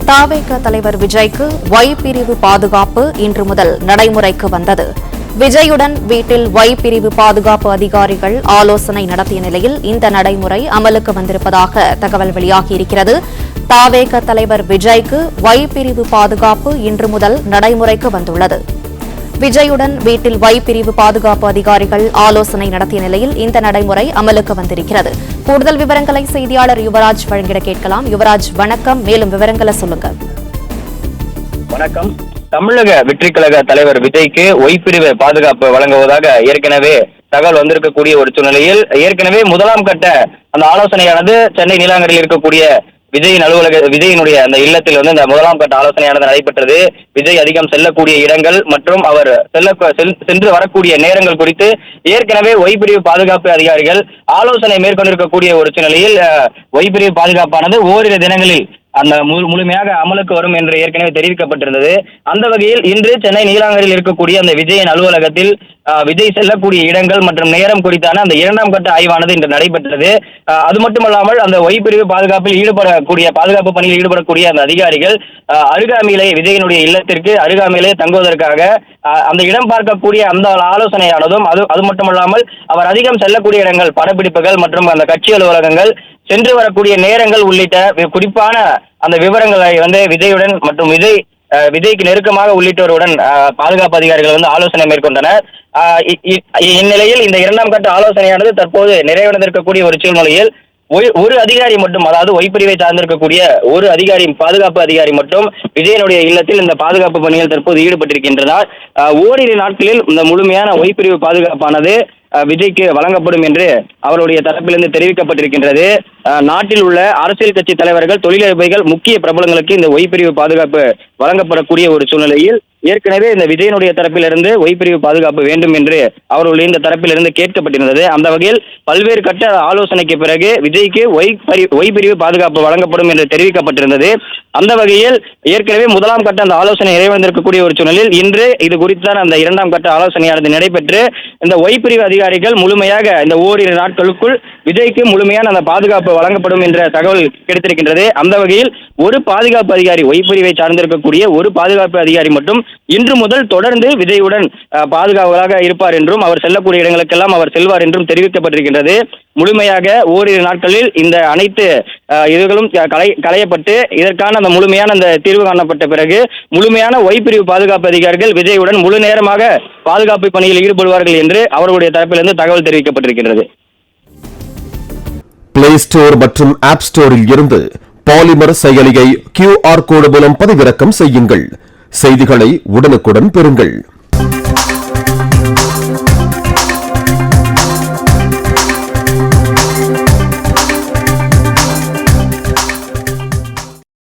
தவேக தலைவர் விஜய்க்கு ஒய் பிரிவு பாதுகாப்பு இன்று முதல் நடைமுறைக்கு வந்தது. விஜயுடன் வீட்டில் ஒய் பிரிவு பாதுகாப்பு அதிகாரிகள் ஆலோசனை நடத்திய நிலையில் இந்த நடைமுறை அமலுக்கு வந்திருப்பதாக தகவல் வெளியாகியிருக்கிறது. தவேக தலைவர் விஜய்க்கு ஒய் பிரிவு பாதுகாப்பு இன்று முதல் நடைமுறைக்கு வந்துள்ளது. விஜயுடன் வீட்டில் ஒய் பிரிவு பாதுகாப்பு அதிகாரிகள் ஆலோசனை நடத்திய நிலையில் இந்த நடைமுறை அமலுக்கு வந்திருக்கிறது. கூடுதல் விவரங்களை செய்தியாளர் யுவராஜ் வழங்கிட கேட்கலாம். யுவராஜ், வணக்கம். மேலும் விவரங்களை சொல்லுங்க. வணக்கம். தமிழக வெற்றிக் கழக தலைவர் விஜய்க்கு ஒய் பிரிவு பாதுகாப்பு வழங்குவதாக ஏற்கனவே தகவல் வந்திருக்கக்கூடிய ஒரு சூழ்நிலையில் ஏற்கனவே முதலாம் கட்ட அந்த ஆலோசனையானது சென்னை நீலாங்கரையில் இருக்கக்கூடிய விஜயினுடைய அந்த இல்லத்தில் இந்த முதலாம் கட்ட ஆலோசனையானது நடைபெற்றது. விஜய் அதிகம் செல்லக்கூடிய இடங்கள் மற்றும் அவர் சென்று வரக்கூடிய நேரங்கள் குறித்து ஏற்கனவே ஒய் பிரிவு பாதுகாப்பு அதிகாரிகள் ஆலோசனை மேற்கொண்டிருக்கக்கூடிய ஒரு சூழ்நிலையில் ஒய் பிரிவு பாதுகாப்பானது ஓரிரு தினங்களில் அந்த முழுமையாக அமலுக்கு வரும் என்று ஏற்கனவே தெரிவிக்கப்பட்டிருந்தது. அந்த வகையில் இன்று சென்னை நீலாங்கரையில் இருக்கக்கூடிய அந்த விஜயின் அலுவலகத்தில் விஜய் செல்லக்கூடிய இடங்கள் மற்றும் நேரம் குறித்தான அந்த இரண்டாம் கட்ட ஆய்வானது இன்று நடைபெற்றது. அது மட்டுமல்லாமல் அந்த ஒய் பிரிவு பாதுகாப்பில் பாதுகாப்பு பணியில் ஈடுபடக்கூடிய அந்த அதிகாரிகள் அருகாமையிலே விஜயனுடைய இல்லத்திற்கு அருகாமையிலே தங்குவதற்காக அந்த இடம் பார்க்கக்கூடிய அந்த ஆலோசனையானதும் அது மட்டுமல்லாமல் அவர் அதிகம் செல்லக்கூடிய இடங்கள், படப்பிடிப்புகள் மற்றும் அந்த கட்சி அலுவலகங்கள், சென்று வரக்கூடிய நேரங்கள் உள்ளிட்ட குறிப்பான அந்த விவரங்களை விஜயுடன் மற்றும் விஜய்க்கு நெருக்கமாக உள்ளிட்டோருடன் பாதுகாப்பு அதிகாரிகள் ஆலோசனை மேற்கொண்டனர். இந்நிலையில் இந்த இரண்டாம் கட்ட ஆலோசனையானது தற்போது நிறைவடைந்திருக்கக்கூடிய ஒரு சூழ்நிலையில் ஒரு அதிகாரி மட்டும், அதாவது ஒய் பிரிவை சார்ந்திருக்கக்கூடிய ஒரு அதிகாரி, பாதுகாப்பு அதிகாரி மட்டும் விஜயனுடைய இல்லத்தில் இந்த பாதுகாப்பு பணியில் தற்போது ஈடுபட்டிருக்கின்றனர். ஓரிரு நாட்களில் இந்த முழுமையான ஒய் பிரிவு பாதுகாப்பானது விஜய்க்கு வழங்கப்படும் என்று அவருடைய தரப்பிலிருந்து தெரிவிக்கப்பட்டிருக்கின்றது. நாட்டில் உள்ள அரசியல் கட்சி தலைவர்கள், தொழிலதிபர்கள், முக்கிய பிரபலங்களுக்கு இந்த ஒய் பிரிவு பாதுகாப்பு வழங்கப்படக்கூடிய ஒரு சூழ்நிலையில் ஏற்கனவே இந்த விஜயனுடைய தரப்பிலிருந்து ஒய் பிரிவு பாதுகாப்பு வேண்டும் என்று அவர்களுடைய இந்த தரப்பிலிருந்து கேட்கப்பட்டிருந்தது. அந்த வகையில் பல்வேறு கட்ட ஆலோசனைக்கு பிறகு விஜய்க்கு ஒய் பிரிவு பாதுகாப்பு வழங்கப்படும் என்று தெரிவிக்கப்பட்டிருந்தது. அந்த வகையில் ஏற்கனவே முதலாம் கட்ட அந்த ஆலோசனை நிறைவடைந்திருக்கக்கூடிய ஒரு சூழ்நிலையில் இன்று இது குறித்தான அந்த இரண்டாம் கட்ட ஆலோசனையானது நடைபெற்று இந்த ஒய் பிரிவு அதிகாரிகள் முழுமையாக இந்த ஓரிரு நாட்களுக்குள் விஜய்க்கு முழுமையான அந்த பாதுகாப்பு வழங்கப்படும் என்ற தகவல் கிடைத்திருக்கின்றது. அந்த வகையில் ஒரு பாதுகாப்பு அதிகாரி, ஒய் பிரிவை சார்ந்திருக்கக்கூடிய ஒரு பாதுகாப்பு அதிகாரி மட்டும் இன்று முதல் தொடர்ந்து விஜயுடன் பாதுகாவலாக இருப்பார் என்றும் அவர் செல்லக்கூடிய இடங்களுக்கெல்லாம் அவர் செல்வார் என்றும் தெரிவிக்கப்பட்டிருக்கின்றது. முழுமையாக ஓரிரு நாட்களில் இந்த அனைத்து இதுகளும் களையப்பட்டு இதற்கான அந்த முழுமையான அந்த தீர்வு காணப்பட்ட பிறகு முழுமையான ஒய் பிரிவு பாதுகாப்பு அதிகாரிகள் விஜயுடன் முழு நேரமாக பாதுகாப்பு பணியில் ஈடுபடுவார்கள் என்று அவர்களுடைய தரப்பிலிருந்து தகவல் தெரிவிக்கப்பட்டிருக்கிறது. பிளே ஸ்டோர் மற்றும் ஆப் ஸ்டோரில் இருந்து பாலிமர் செயலியை QR கோடு மூலம் பதிவிறக்கம் செய்யுங்கள். செய்திகளை உடனுக்குடன் பெறுங்கள்.